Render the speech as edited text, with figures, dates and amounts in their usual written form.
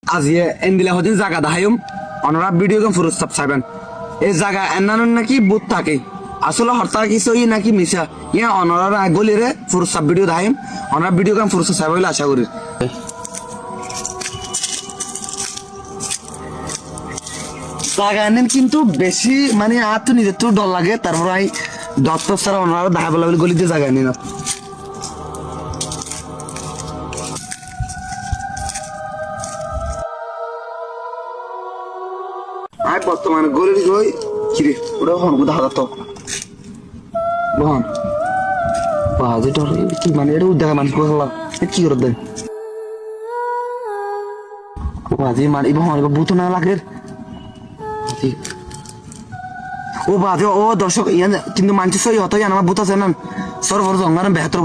আজিয়ে এন্দিলা হদিন জায়গা দেখাইম অনরা ভিডিও গেম ফুরুস সাবস্ক্রাইবেন এই জায়গা এন্নান নাকি বুত থাকে আসলে হরতা কিছু ই নাকি মিছা ইয়া অনরা গলিরে ফুরুস সাব ভিডিও দেখাইম অনরা ভিডিও গেম ফুরুস সাবস্ক্রাইব হইলে আশা করি জায়গা এনেন কিন্তু বেশি মানে আর তো নিজের তো ডর লাগে তারপর আই ডক্টর স্যার অনরা দেখা বলা বলে গলিতে জায়গা নেই না আই বর্তমানে গলির গই কিরে ওরা হন বুধ হাজার তো বহন বাজে ডর কি মানে এটা উদ্যোগ মানুষ বললাম কি করে দেয় বাজে মানে বহন বুত না লাগে ও বাজে ও দর্শক কিন্তু মানছি সই হতো আমার বুত আছে না সর বড় জঙ্গার বেহতর